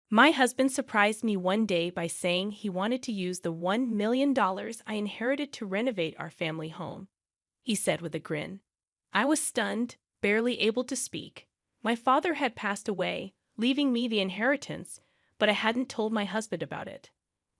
My husband surprised me one day by saying he wanted to use the $1 million I inherited to renovate our family home. He said with a grin. I was stunned, barely able to speak. My father had passed away, leaving me the inheritance, but I hadn't told my husband about it.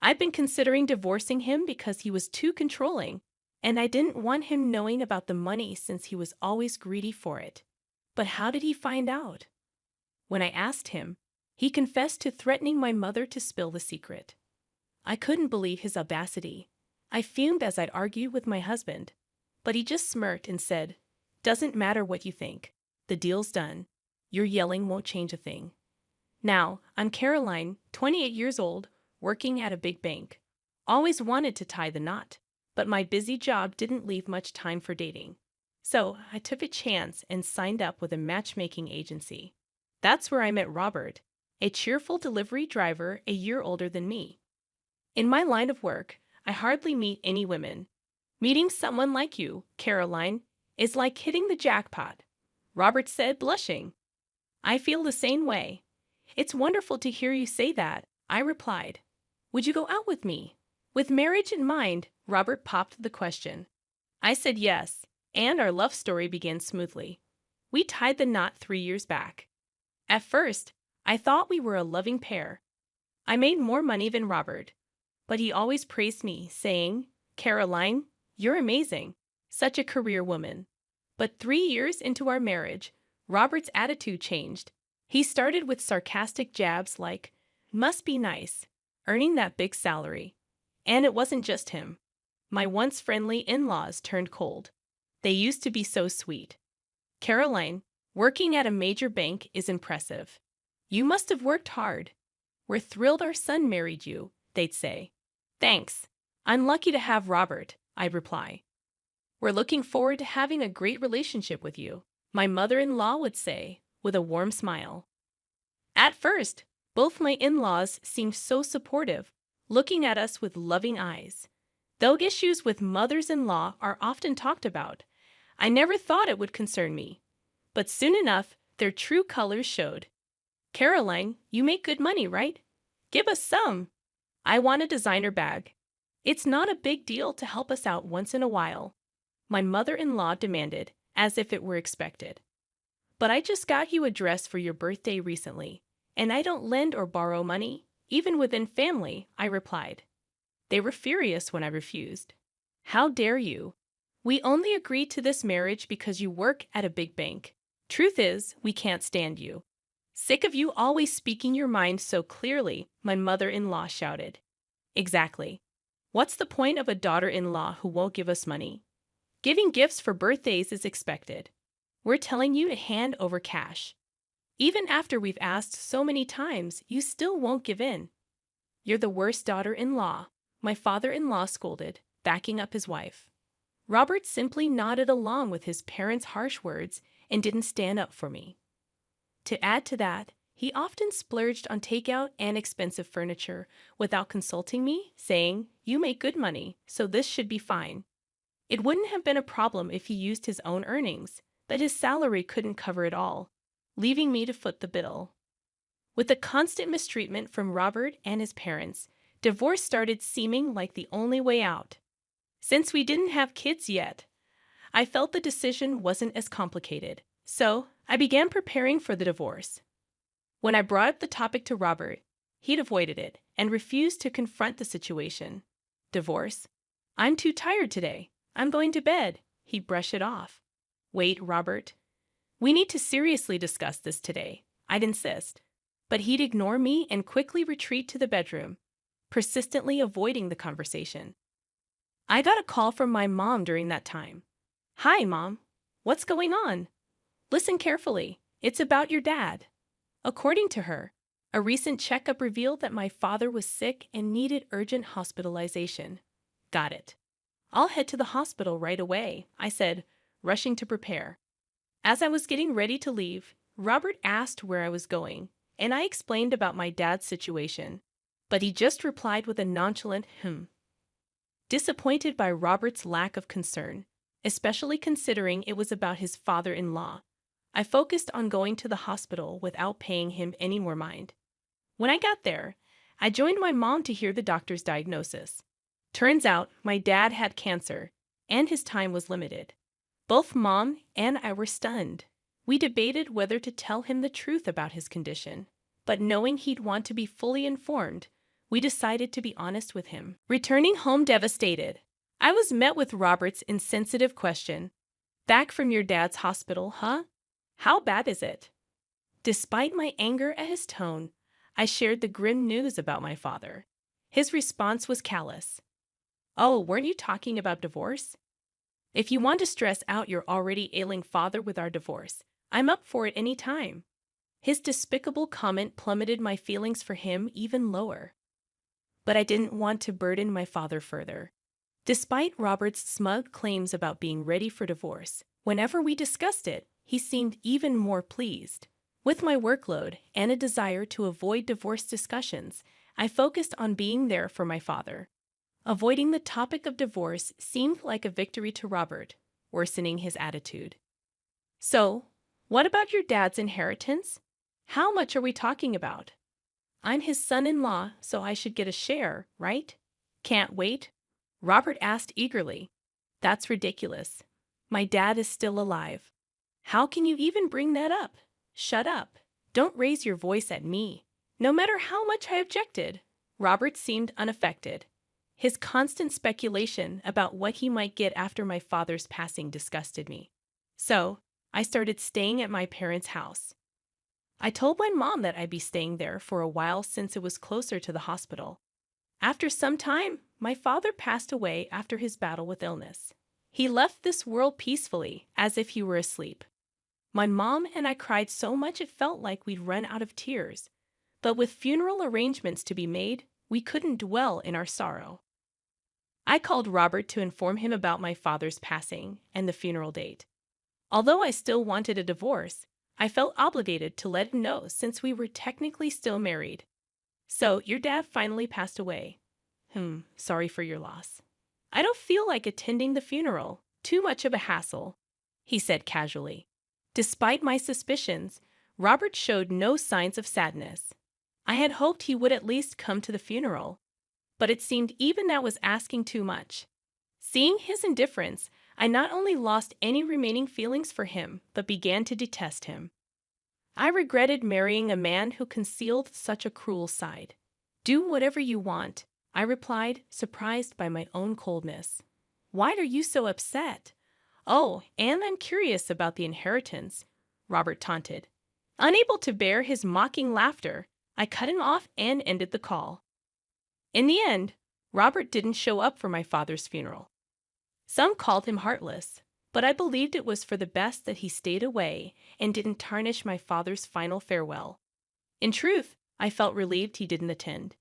I'd been considering divorcing him because he was too controlling, and I didn't want him knowing about the money since he was always greedy for it. But how did he find out? When I asked him, he confessed to threatening my mother to spill the secret. I couldn't believe his audacity. I fumed as I'd argued with my husband, but he just smirked and said, "Doesn't matter what you think. The deal's done. Your yelling won't change a thing." Now, I'm Caroline, 28 years old, working at a big bank. Always wanted to tie the knot, but my busy job didn't leave much time for dating. So I took a chance and signed up with a matchmaking agency. That's where I met Robert, a cheerful delivery driver a year older than me. In my line of work, I hardly meet any women. Meeting someone like you, Caroline, is like hitting the jackpot, Robert said, blushing. I feel the same way. It's wonderful to hear you say that, I replied. Would you go out with me? With marriage in mind, Robert popped the question. I said yes, and our love story began smoothly. We tied the knot 3 years back. At first, I thought we were a loving pair. I made more money than Robert, but he always praised me, saying, "Caroline, you're amazing, such a career woman." But 3 years into our marriage, Robert's attitude changed. He started with sarcastic jabs like, "Must be nice, earning that big salary." And it wasn't just him. My once friendly in-laws turned cold. They used to be so sweet. "Caroline, working at a major bank is impressive. You must have worked hard. We're thrilled our son married you," they'd say. "Thanks. I'm lucky to have Robert," I'd reply. "We're looking forward to having a great relationship with you," my mother-in-law would say, with a warm smile. At first, both my in-laws seemed so supportive, looking at us with loving eyes. Though issues with mothers-in-law are often talked about, I never thought it would concern me. But soon enough, their true colors showed. "Caroline, you make good money, right? Give us some." "I want a designer bag." "It's not a big deal to help us out once in a while," my mother-in-law demanded, as if it were expected. "But I just got you a dress for your birthday recently, and I don't lend or borrow money, even within family," I replied. They were furious when I refused. "How dare you? We only agreed to this marriage because you work at a big bank. Truth is, we can't stand you." "Sick of you always speaking your mind so clearly," my mother-in-law shouted. "Exactly. What's the point of a daughter-in-law who won't give us money? Giving gifts for birthdays is expected. We're telling you to hand over cash. Even after we've asked so many times, you still won't give in." "You're the worst daughter-in-law," my father-in-law scolded, backing up his wife. Robert simply nodded along with his parents' harsh words and didn't stand up for me. To add to that, he often splurged on takeout and expensive furniture without consulting me, saying, "You make good money, so this should be fine." It wouldn't have been a problem if he used his own earnings, but his salary couldn't cover it all, leaving me to foot the bill. With the constant mistreatment from Robert and his parents, divorce started seeming like the only way out. Since we didn't have kids yet, I felt the decision wasn't as complicated, so I began preparing for the divorce. When I brought up the topic to Robert, he'd avoided it and refused to confront the situation. "Divorce? I'm too tired today. I'm going to bed," he'd brush it off. "Wait, Robert. We need to seriously discuss this today," I'd insist. But he'd ignore me and quickly retreat to the bedroom, persistently avoiding the conversation. I got a call from my mom during that time. "Hi, Mom. What's going on?" "Listen carefully. It's about your dad." According to her, a recent checkup revealed that my father was sick and needed urgent hospitalization. "Got it. I'll head to the hospital right away," I said, rushing to prepare. As I was getting ready to leave, Robert asked where I was going, and I explained about my dad's situation. But he just replied with a nonchalant Disappointed by Robert's lack of concern, especially considering it was about his father-in-law, I focused on going to the hospital without paying him any more mind. When I got there, I joined my mom to hear the doctor's diagnosis. Turns out my dad had cancer, and his time was limited. Both Mom and I were stunned. We debated whether to tell him the truth about his condition, but knowing he'd want to be fully informed, we decided to be honest with him. Returning home devastated, I was met with Robert's insensitive question, "Back from your dad's hospital, huh? How bad is it?" Despite my anger at his tone, I shared the grim news about my father. His response was callous. "Oh, weren't you talking about divorce? If you want to stress out your already ailing father with our divorce, I'm up for it any time." His despicable comment plummeted my feelings for him even lower. But I didn't want to burden my father further. Despite Robert's smug claims about being ready for divorce, whenever we discussed it, he seemed even more pleased. With my workload and a desire to avoid divorce discussions, I focused on being there for my father. Avoiding the topic of divorce seemed like a victory to Robert, worsening his attitude. "So, what about your dad's inheritance? How much are we talking about? I'm his son-in-law, so I should get a share, right?" "Can't wait?" Robert asked eagerly. "That's ridiculous. My dad is still alive. How can you even bring that up?" "Shut up. Don't raise your voice at me." No matter how much I objected, Robert seemed unaffected. His constant speculation about what he might get after my father's passing disgusted me. So, I started staying at my parents' house. I told my mom that I'd be staying there for a while since it was closer to the hospital. After some time, my father passed away after his battle with illness. He left this world peacefully, as if he were asleep. My mom and I cried so much it felt like we'd run out of tears. But with funeral arrangements to be made, we couldn't dwell in our sorrow. I called Robert to inform him about my father's passing and the funeral date. Although I still wanted a divorce, I felt obligated to let him know since we were technically still married. "So, your dad finally passed away. Sorry for your loss. I don't feel like attending the funeral. Too much of a hassle," he said casually. Despite my suspicions, Robert showed no signs of sadness. I had hoped he would at least come to the funeral, but it seemed even that was asking too much. Seeing his indifference, I not only lost any remaining feelings for him, but began to detest him. I regretted marrying a man who concealed such a cruel side. "Do whatever you want," I replied, surprised by my own coldness. "Why are you so upset?" "Oh, and I'm curious about the inheritance," Robert taunted. Unable to bear his mocking laughter, I cut him off and ended the call. In the end, Robert didn't show up for my father's funeral. Some called him heartless, but I believed it was for the best that he stayed away and didn't tarnish my father's final farewell. In truth, I felt relieved he didn't attend.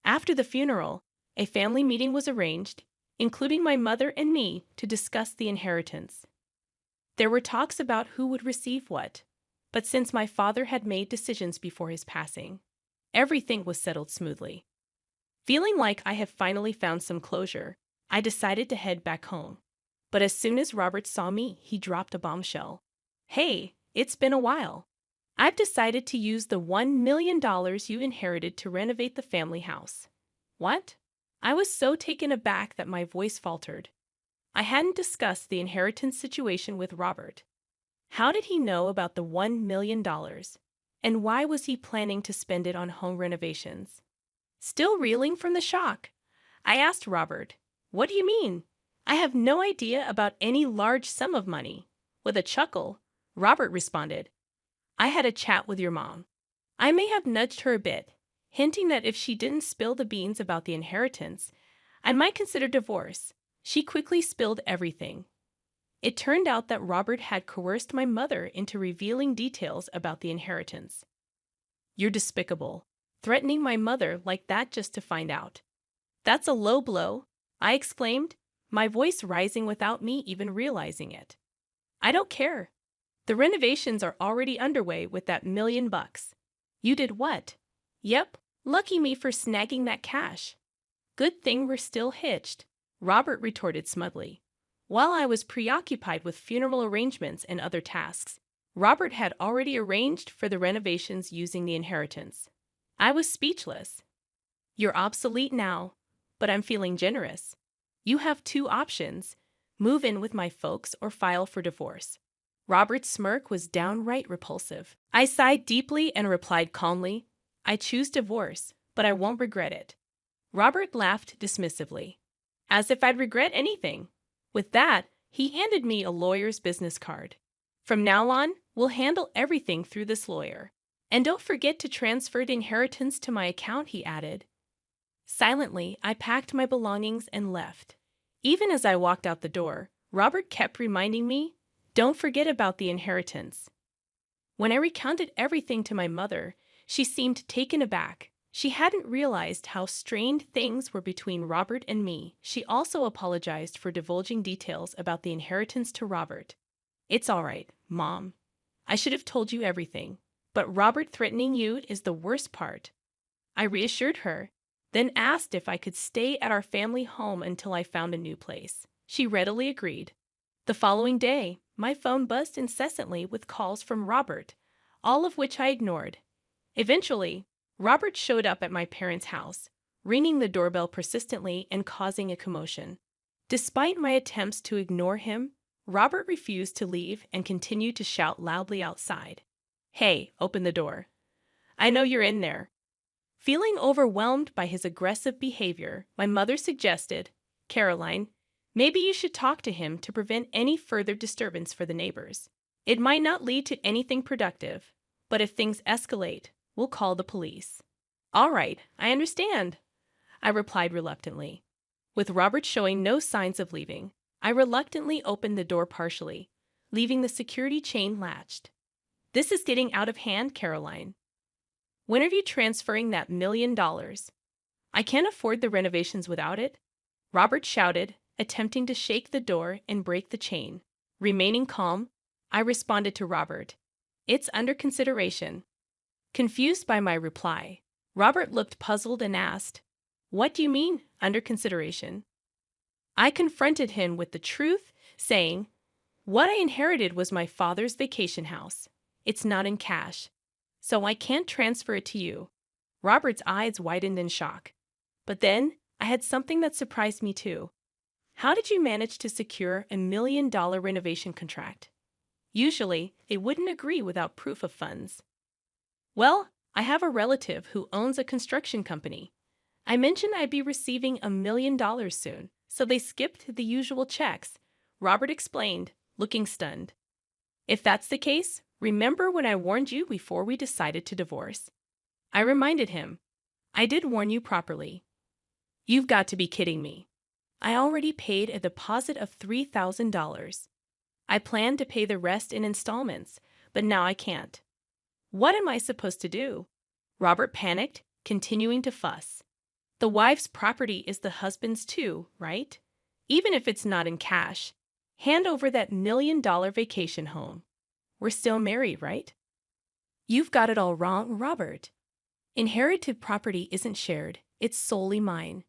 After the funeral, a family meeting was arranged, including my mother and me, to discuss the inheritance. There were talks about who would receive what, but since my father had made decisions before his passing, everything was settled smoothly. Feeling like I had finally found some closure, I decided to head back home. But as soon as Robert saw me, he dropped a bombshell. "Hey, it's been a while. I've decided to use the $1 million you inherited to renovate the family house." "What?" I was so taken aback that my voice faltered. I hadn't discussed the inheritance situation with Robert. How did he know about the $1 million? And why was he planning to spend it on home renovations? Still reeling from the shock, I asked Robert, "What do you mean? I have no idea about any large sum of money." With a chuckle, Robert responded, "I had a chat with your mom. I may have nudged her a bit, hinting that if she didn't spill the beans about the inheritance, I might consider divorce. She quickly spilled everything." It turned out that Robert had coerced my mother into revealing details about the inheritance. "You're despicable, threatening my mother like that just to find out." "That's a low blow," I exclaimed, my voice rising without me even realizing it. "I don't care. The renovations are already underway with that $1 million. You did what?" "Yep, lucky me for snagging that cash." "Good thing we're still hitched," Robert retorted smugly. While I was preoccupied with funeral arrangements and other tasks, Robert had already arranged for the renovations using the inheritance. I was speechless. You're obsolete now, but I'm feeling generous. You have two options: move in with my folks or file for divorce. Robert's smirk was downright repulsive. I sighed deeply and replied calmly, I choose divorce, but I won't regret it. Robert laughed dismissively, as if I'd regret anything. With that, he handed me a lawyer's business card. From now on, we'll handle everything through this lawyer. And don't forget to transfer the inheritance to my account, he added. Silently, I packed my belongings and left. Even as I walked out the door, Robert kept reminding me, don't forget about the inheritance. When I recounted everything to my mother, she seemed taken aback. She hadn't realized how strained things were between Robert and me. She also apologized for divulging details about the inheritance to Robert. It's all right, Mom. I should have told you everything. But Robert threatening you is the worst part. I reassured her, then asked if I could stay at our family home until I found a new place. She readily agreed. The following day, my phone buzzed incessantly with calls from Robert, all of which I ignored. Eventually, Robert showed up at my parents' house, ringing the doorbell persistently and causing a commotion. Despite my attempts to ignore him, Robert refused to leave and continued to shout loudly outside. Hey, open the door. I know you're in there. Feeling overwhelmed by his aggressive behavior, my mother suggested, Caroline, maybe you should talk to him to prevent any further disturbance for the neighbors. It might not lead to anything productive, but if things escalate, we'll call the police. All right, I understand, I replied reluctantly. With Robert showing no signs of leaving, I reluctantly opened the door partially, leaving the security chain latched. This is getting out of hand, Caroline. When are you transferring that $1 million? I can't afford the renovations without it, Robert shouted, attempting to shake the door and break the chain. Remaining calm, I responded to Robert. It's under consideration. Confused by my reply, Robert looked puzzled and asked, What do you mean, under consideration? I confronted him with the truth, saying, What I inherited was my father's vacation house. It's not in cash, so I can't transfer it to you. Robert's eyes widened in shock. But then, I had something that surprised me too. How did you manage to secure a $1 million renovation contract? Usually, they wouldn't agree without proof of funds. Well, I have a relative who owns a construction company. I mentioned I'd be receiving $1 million soon, so they skipped the usual checks, Robert explained, looking stunned. If that's the case, remember when I warned you before we decided to divorce? I reminded him. I did warn you properly. You've got to be kidding me. I already paid a deposit of $3,000. I planned to pay the rest in installments, but now I can't. What am I supposed to do? Robert panicked, continuing to fuss. The wife's property is the husband's too, right? Even if it's not in cash. Hand over that $1 million vacation home. We're still married, right? You've got it all wrong, Robert. Inherited property isn't shared, it's solely mine.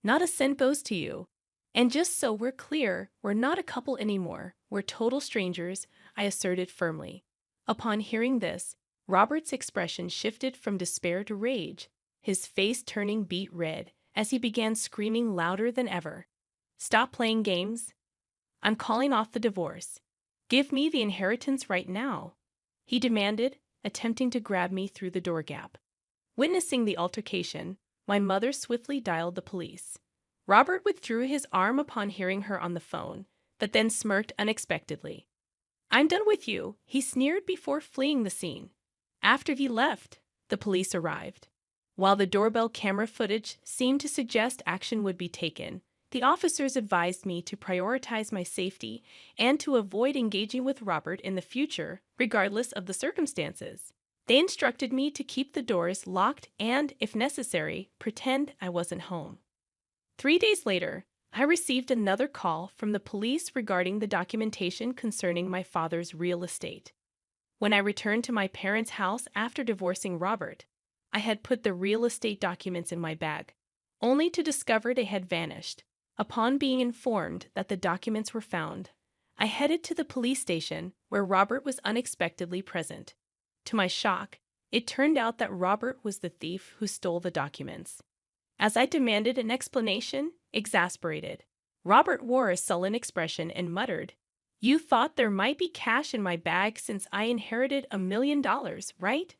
Not a cent goes to you. And just so we're clear, we're not a couple anymore. We're total strangers, I asserted firmly. Upon hearing this, Robert's expression shifted from despair to rage, his face turning beet red as he began screaming louder than ever. Stop playing games. I'm calling off the divorce. Give me the inheritance right now, he demanded, attempting to grab me through the door gap. Witnessing the altercation, my mother swiftly dialed the police. Robert withdrew his arm upon hearing her on the phone, but then smirked unexpectedly. I'm done with you, he sneered before fleeing the scene. After he left, the police arrived. While the doorbell camera footage seemed to suggest action would be taken, the officers advised me to prioritize my safety and to avoid engaging with Robert in the future, regardless of the circumstances. They instructed me to keep the doors locked and, if necessary, pretend I wasn't home. 3 days later, I received another call from the police regarding the documentation concerning my father's real estate. When I returned to my parents' house after divorcing Robert, I had put the real estate documents in my bag, only to discover they had vanished. Upon being informed that the documents were found, I headed to the police station where Robert was unexpectedly present. To my shock, It turned out that Robert was the thief who stole the documents. As I demanded an explanation, exasperated, Robert wore a sullen expression and muttered, "You thought there might be cash in my bag since I inherited $1 million, right?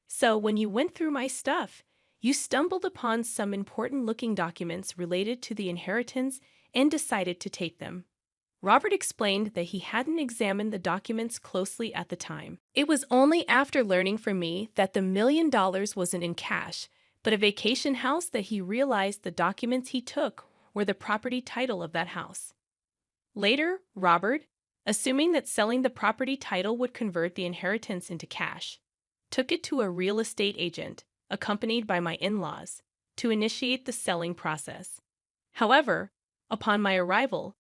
So when you went through my stuff, you stumbled upon some important-looking documents related to the inheritance and decided to take them." Robert explained that he hadn't examined the documents closely at the time. It was only after learning from me that the $1 million wasn't in cash, but a vacation house that he realized the documents he took were the property title of that house. Later, Robert, assuming that selling the property title would convert the inheritance into cash, took it to a real estate agent, accompanied by my in-laws, to initiate the selling process. However, upon my arrival,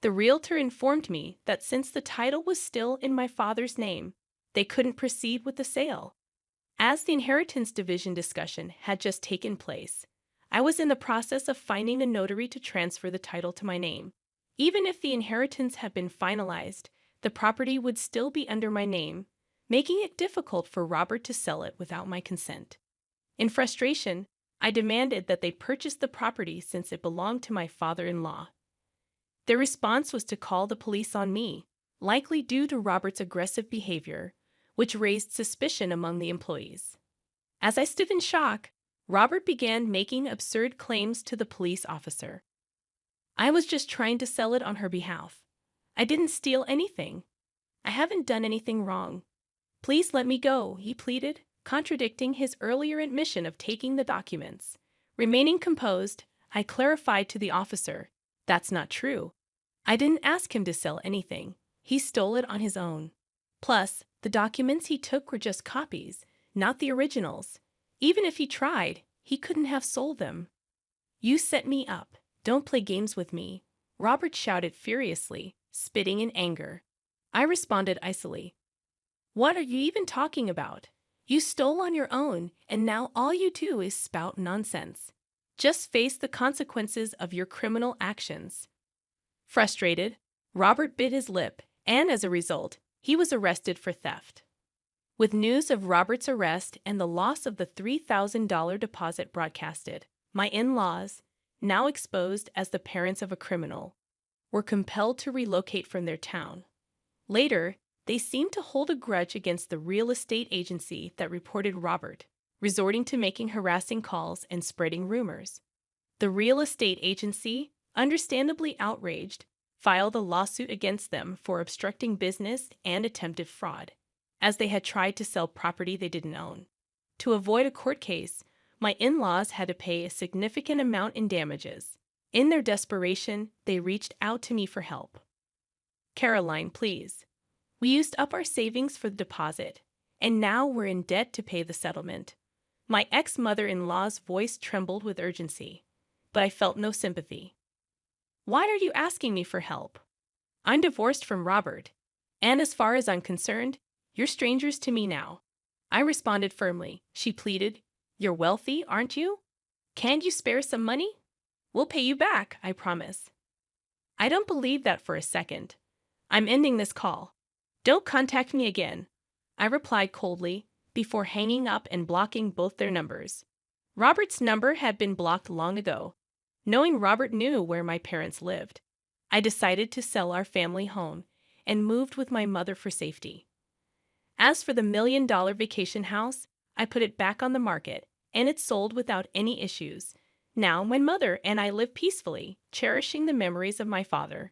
the realtor informed me that since the title was still in my father's name, they couldn't proceed with the sale. As the inheritance division discussion had just taken place, I was in the process of finding a notary to transfer the title to my name. Even if the inheritance had been finalized, the property would still be under my name, making it difficult for Robert to sell it without my consent. In frustration, I demanded that they purchase the property since it belonged to my father-in-law. Their response was to call the police on me, likely due to Robert's aggressive behavior, which raised suspicion among the employees. As I stood in shock, Robert began making absurd claims to the police officer. "I was just trying to sell it on her behalf. I didn't steal anything. I haven't done anything wrong. Please let me go," he pleaded, contradicting his earlier admission of taking the documents. Remaining composed, I clarified to the officer, "That's not true. I didn't ask him to sell anything. He stole it on his own. Plus, the documents he took were just copies, not the originals. Even if he tried, he couldn't have sold them." "You set me up. Don't play games with me," Robert shouted furiously, spitting in anger. I responded icily, "What are you even talking about? You stole on your own, and now all you do is spout nonsense. Just face the consequences of your criminal actions." Frustrated, Robert bit his lip, and as a result, he was arrested for theft. With news of Robert's arrest and the loss of the $3,000 deposit broadcasted, my in-laws, now exposed as the parents of a criminal, were compelled to relocate from their town. Later, they seemed to hold a grudge against the real estate agency that reported Robert, resorting to making harassing calls and spreading rumors. The real estate agency, understandably outraged, filed a lawsuit against them for obstructing business and attempted fraud, as they had tried to sell property they didn't own. To avoid a court case, my in-laws had to pay a significant amount in damages. In their desperation, they reached out to me for help. "Caroline, please. We used up our savings for the deposit, and now we're in debt to pay the settlement." My ex-mother-in-law's voice trembled with urgency, but I felt no sympathy. "Why are you asking me for help? I'm divorced from Robert, and as far as I'm concerned, you're strangers to me now." I responded firmly. She pleaded, "You're wealthy, aren't you? Can't you spare some money? We'll pay you back, I promise." "I don't believe that for a second. I'm ending this call. Don't contact me again," I replied coldly, before hanging up and blocking both their numbers. Robert's number had been blocked long ago. Knowing Robert knew where my parents lived, I decided to sell our family home and moved with my mother for safety. As for the $1 million vacation house, I put it back on the market, and it sold without any issues. Now my mother and I live peacefully, cherishing the memories of my father.